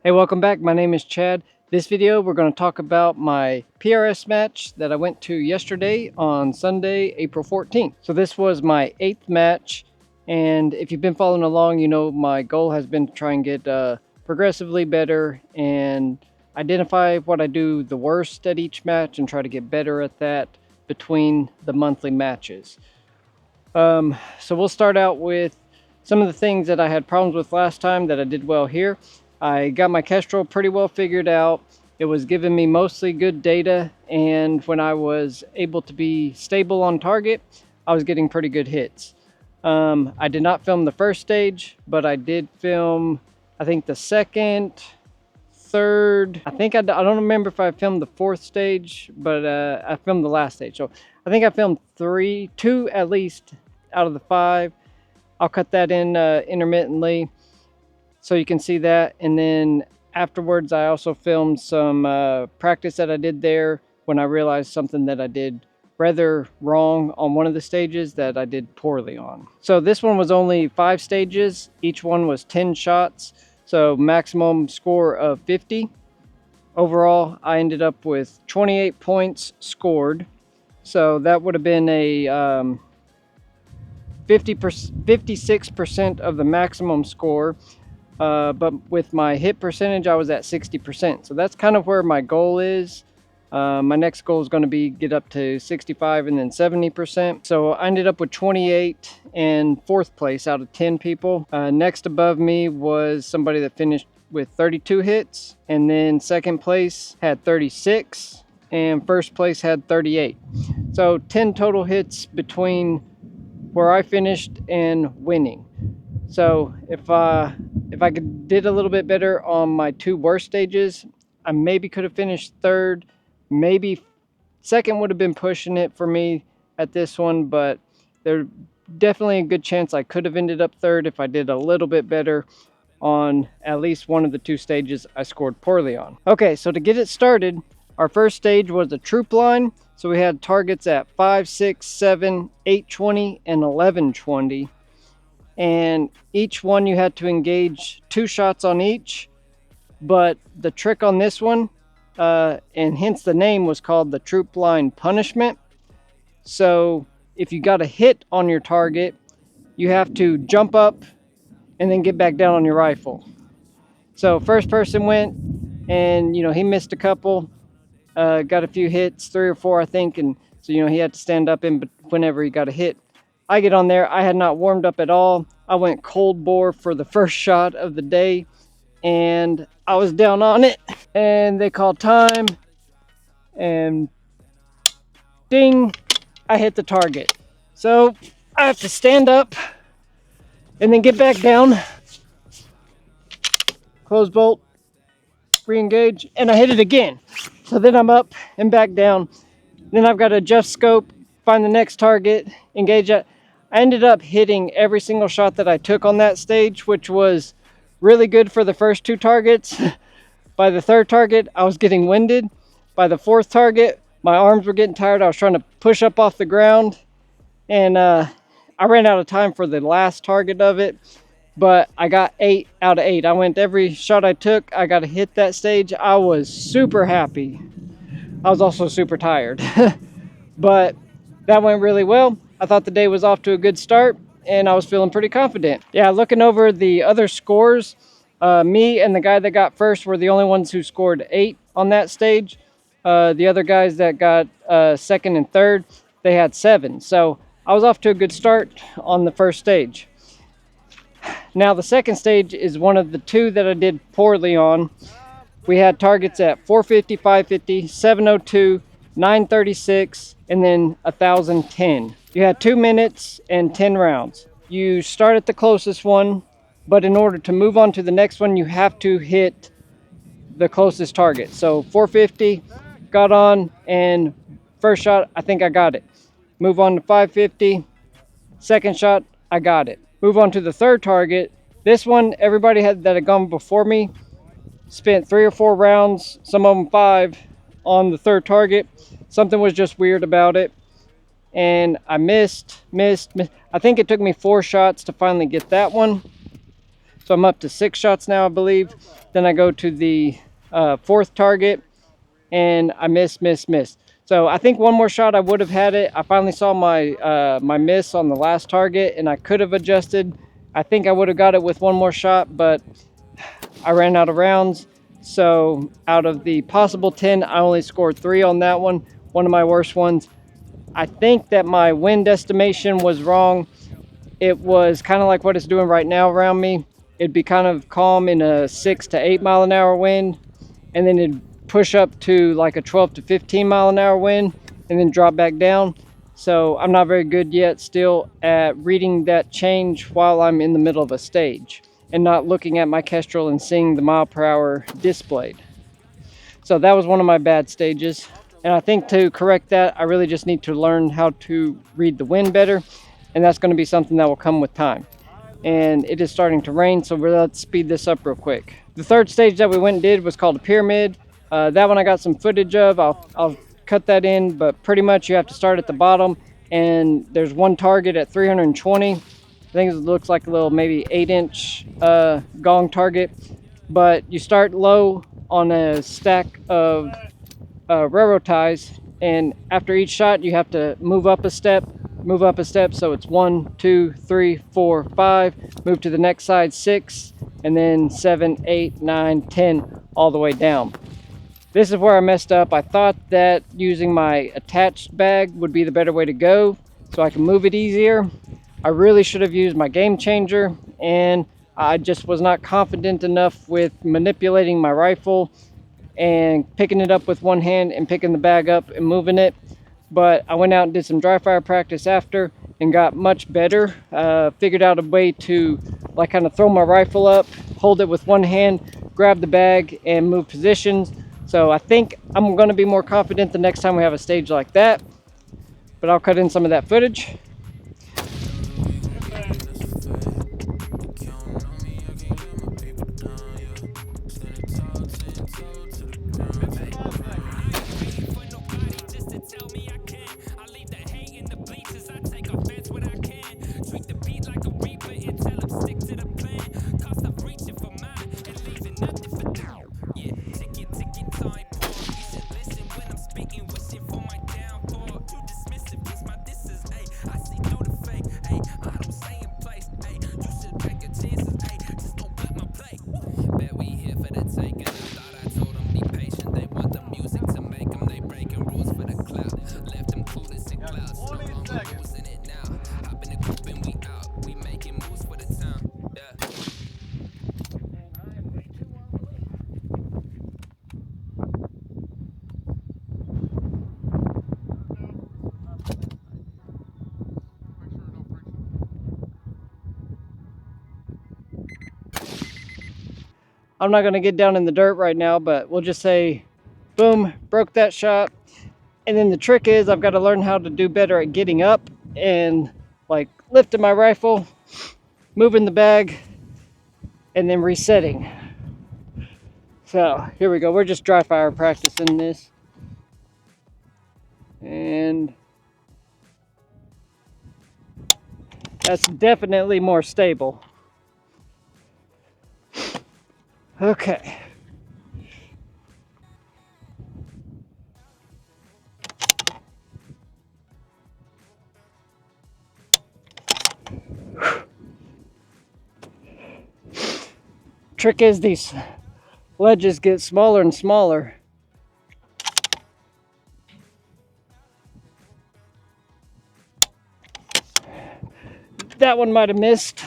Hey, welcome back. My name is Chad. This video we're going to talk about my PRS match that I went to yesterday on Sunday, April 14th. So this was my 8th match, and if you've been following along, you know my goal has been to try and get progressively better and identify what I do the worst at each match and try to get better at that between the monthly matches. So we'll start out with some of the things that I had problems with last time that I did well here. I got my Kestrel pretty well figured out. It was giving me mostly good data, and when I was able to be stable on target, I was getting pretty good hits. I did not film the first stage, but I did film, I think, the second, third. I don't remember if I filmed the fourth stage, but I filmed the last stage. So I think I filmed two at least out of the 5. I'll cut that in intermittently so you can see that. And then afterwards, I also filmed some practice that I did there when I realized something that I did rather wrong on one of the stages that I did poorly on. So this one was only 5 stages. Each one was 10 shots. So maximum score of 50. Overall, I ended up with 28 points scored. So that would have been a 56% of the maximum score. But with my hit percentage, I was at 60%. So that's kind of where my goal is. My next goal is going to be get up to 65 and then 70%. So I ended up with 28 and 4th place out of 10 people. Next above me was somebody that finished with 32 hits, and then 2nd place had 36 and 1st place had 38. So 10 total hits between where I finished and winning. So if I did a little bit better on my 2 worst stages, I maybe could have finished 3rd. Maybe 2nd would have been pushing it for me at this one, but there's definitely a good chance I could have ended up 3rd if I did a little bit better on at least one of the 2 stages I scored poorly on. Okay, so to get it started, our first stage was a troop line. So we had targets at 5, 6, 7, 820, and 1120. And each one you had to engage 2 shots on each. But the trick on this one, and hence the name, was called the troop line punishment. So if you got a hit on your target, you have to jump up and then get back down on your rifle. So first person went, and he missed a couple, got a few hits, 3 or 4 I think, and so he had to stand up in whenever he got a hit. I get on there. I had not warmed up at all. I went cold bore for the first shot of the day, and I was down on it, and they called time, and ding, I hit the target. So I have to stand up and then get back down, close bolt, re-engage, and I hit it again. So then I'm up and back down. Then I've got to adjust scope, find the next target, engage it. I ended up hitting every single shot that I took on that stage, which was really good for the first 2 targets. By the 3rd target, I was getting winded. By the 4th target, my arms were getting tired. I was trying to push up off the ground, and I ran out of time for the last target of it, but I got 8 out of 8. I went every shot I took, I got to hit that stage. I was super happy. I was also super tired, but that went really well. I thought the day was off to a good start, and I was feeling pretty confident. Yeah, looking over the other scores, me and the guy that got first were the only ones who scored 8 on that stage. The other guys that got 2nd and 3rd, they had 7. So I was off to a good start on the first stage. Now the second stage is one of the 2 that I did poorly on. We had targets at 450, 550, 702, 936, and then 1010. You had 2 minutes and 10 rounds. You start at the closest one, but in order to move on to the next one, you have to hit the closest target. So 450, got on, and first shot, I think I got it. Move on to 550, 2nd shot, I got it. Move on to the 3rd target. This one, everybody that had gone before me spent 3 or 4 rounds, some of them 5, on the 3rd target. Something was just weird about it, and I missed. I think it took me 4 shots to finally get that one. So I'm up to 6 shots now, I believe. Then I go to the 4th target, and I miss. So I think one more shot I would have had it. I finally saw my my miss on the last target, and I could have adjusted. I think I would have got it with one more shot, but I ran out of rounds. So out of the possible 10, I only scored 3 on that one of my worst ones. I think that my wind estimation was wrong. It was kind of like what it's doing right now around me. It'd be kind of calm in a 6 to 8 mile an hour wind, and then it'd push up to like a 12 to 15 mile an hour wind, and then drop back down. So I'm not very good yet still at reading that change while I'm in the middle of a stage and not looking at my Kestrel and seeing the mile per hour displayed. So that was one of my bad stages. And I think to correct that, I really just need to learn how to read the wind better. And that's going to be something that will come with time. And it is starting to rain, so let's speed this up real quick. The third stage that we went and did was called a pyramid. That one I got some footage of. I'll cut that in, but pretty much you have to start at the bottom, and there's one target at 320. I think it looks like a little maybe 8-inch gong target, but you start low on a stack of railroad ties, and after each shot you have to move up a step, so it's 1, 2, 3, 4, 5, move to the next side 6, and then 7, 8, 9, 10, all the way down. This is where I messed up. I thought that using my attached bag would be the better way to go so I can move it easier. I really should have used my game changer, and I just was not confident enough with manipulating my rifle and picking it up with one hand and picking the bag up and moving it. But I went out and did some dry fire practice after and got much better. Figured out a way to like kind of throw my rifle up, hold it with one hand, grab the bag, and move positions. So I think I'm going to be more confident the next time we have a stage like that. But I'll cut in some of that footage. I'm not going to get down in the dirt right now, but we'll just say, boom, broke that shot. And then the trick is I've got to learn how to do better at getting up and like lifting my rifle, moving the bag, and then resetting. So here we go. We're just dry fire practicing this. And that's definitely more stable. Okay. Trick is these ledges get smaller and smaller. That one might have missed.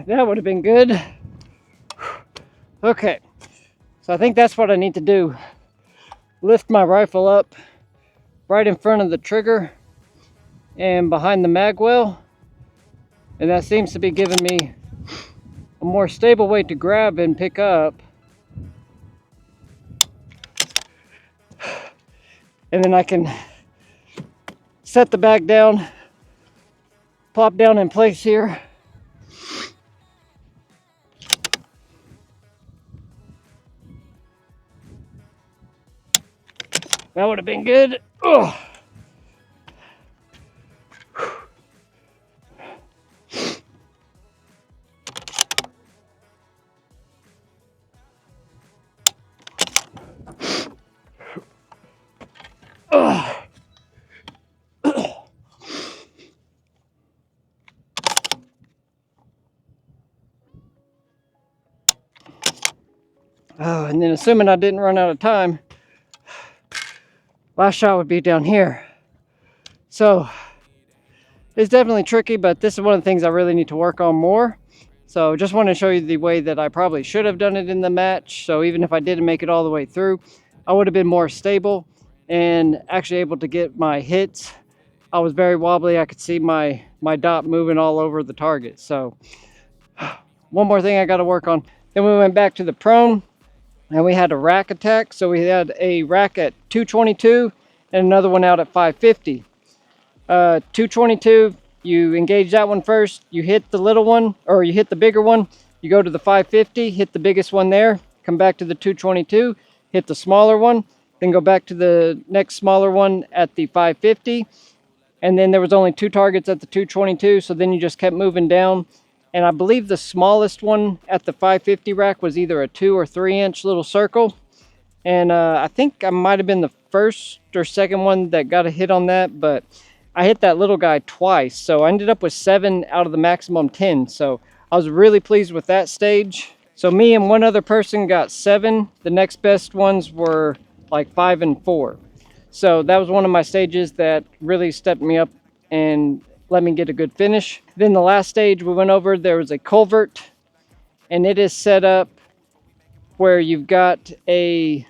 That would have been good. Okay, so I think that's what I need to do. Lift my rifle up right in front of the trigger and behind the mag well. And that seems to be giving me a more stable weight to grab and pick up. And then I can set the bag down, plop down in place here. That would have been good. Ugh. Ugh. Oh, and then assuming I didn't run out of time, last shot would be down here. So it's definitely tricky, but this is one of the things I really need to work on more. So just want to show you the way that I probably should have done it in the match. So even if I didn't make it all the way through, I would have been more stable and actually able to get my hits. I was very wobbly. I could see my dot moving all over the target. So one more thing I got to work on. Then we went back to the prone and we had a rack attack. So we had a rack at 222 and another one out at 550. 222, you engage that one first, you hit the little one, or you hit the bigger one, you go to the 550, hit the biggest one there, come back to the 222, hit the smaller one, then go back to the next smaller one at the 550, and then there was only 2 targets at the 222, so then you just kept moving down, and I believe the smallest one at the 550 rack was either a 2 or 3 inch little circle, and I think I might have been the first or second one that got a hit on that, but I hit that little guy twice, so I ended up with 7 out of the maximum 10. So I was really pleased with that stage. So me and one other person got 7. The next best ones were like 5 and 4. So that was one of my stages that really stepped me up and let me get a good finish. Then the last stage we went over, there was a culvert, and it is set up where you've got a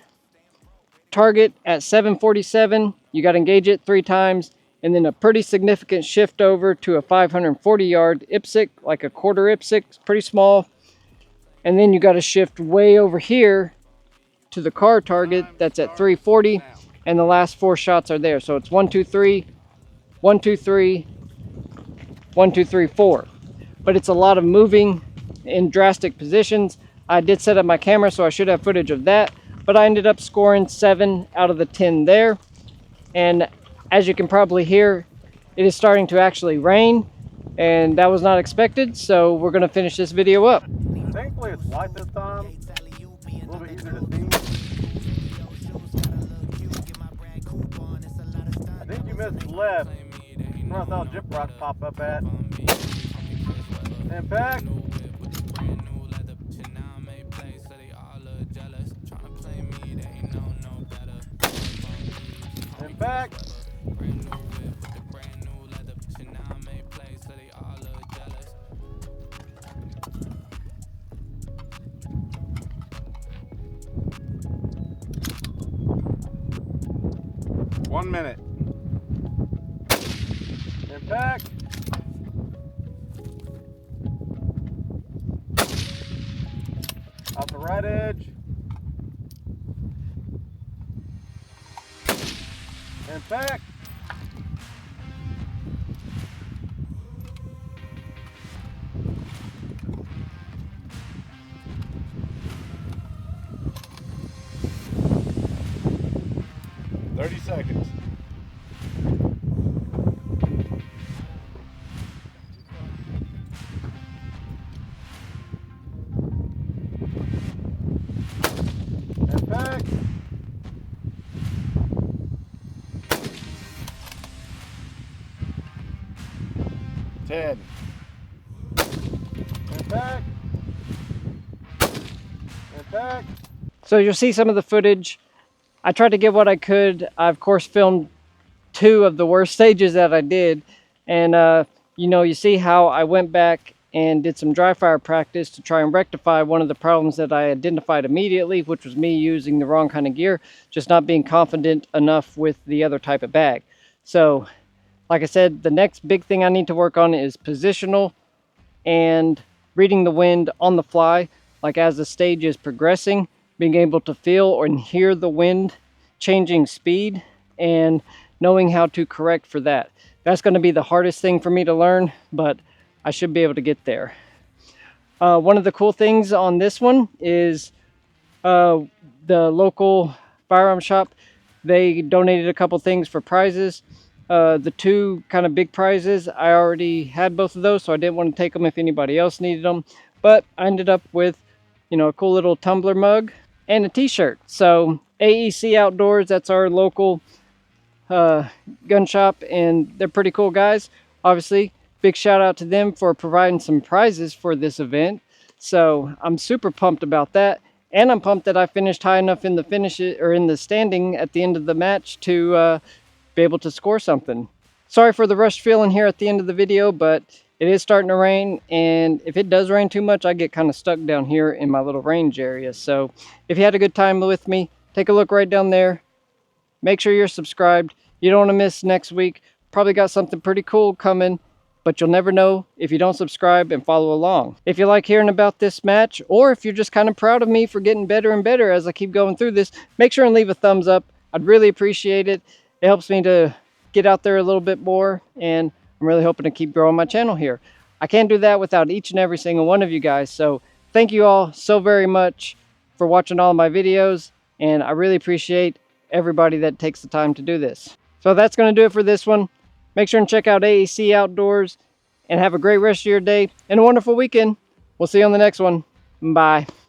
target at 747. You got to engage it 3 times. And then a pretty significant shift over to a 540 yard IPSC, like a quarter IPSC, it's pretty small. And then you got to shift way over here to the car target that's at 340, and the last 4 shots are there. So it's 1, 2, 3, 1, 2, 3, 1, 2, 3, 4. But it's a lot of moving in drastic positions. I did set up my camera, so I should have footage of that. But I ended up scoring 7 out of the 10 there. And as you can probably hear, it is starting to actually rain, and that was not expected, so we're going to finish this video up. Thankfully it's light this time, a little bit easier to see. I think you missed left, where I saw Jip Rock pop up at. And back. And back. 1 minute. And back. Off the right edge. And back. Seconds. And back. 10. And back. And back. So you'll see some of the footage. I tried to get what I could. I, of course, filmed 2 of the worst stages that I did. And, you know, you see how I went back and did some dry fire practice to try and rectify one of the problems that I identified immediately, which was me using the wrong kind of gear, just not being confident enough with the other type of bag. So, like I said, the next big thing I need to work on is positional and reading the wind on the fly, like as the stage is progressing, being able to feel and hear the wind changing speed and knowing how to correct for that. That's going to be the hardest thing for me to learn, but I should be able to get there. One of the cool things on this one is the local firearm shop They donated a couple things for prizes. The two kind of big prizes, I already had both of those, so I didn't want to take them if anybody else needed them. But I ended up with, a cool little tumbler mug and a t-shirt. So AEC Outdoors, that's our local gun shop, and they're pretty cool guys. Obviously, big shout out to them for providing some prizes for this event. So I'm super pumped about that. And I'm pumped that I finished high enough in the finish or in the standing at the end of the match to be able to score something. Sorry for the rushed feeling here at the end of the video, but it is starting to rain, and if it does rain too much, I get kind of stuck down here in my little range area. So if you had a good time with me, take a look right down there. Make sure you're subscribed. You don't want to miss next week. Probably got something pretty cool coming, but you'll never know if you don't subscribe and follow along. If you like hearing about this match, or if you're just kind of proud of me for getting better and better as I keep going through this, make sure and leave a thumbs up. I'd really appreciate it. It helps me to get out there a little bit more, and I'm really hoping to keep growing my channel here. I can't do that without each and every single one of you guys, so thank you all so very much for watching all of my videos, and I really appreciate everybody that takes the time to do this. So that's going to do it for this one. Make sure and check out AEC Outdoors, and have a great rest of your day and a wonderful weekend. We'll see you on the next one. Bye.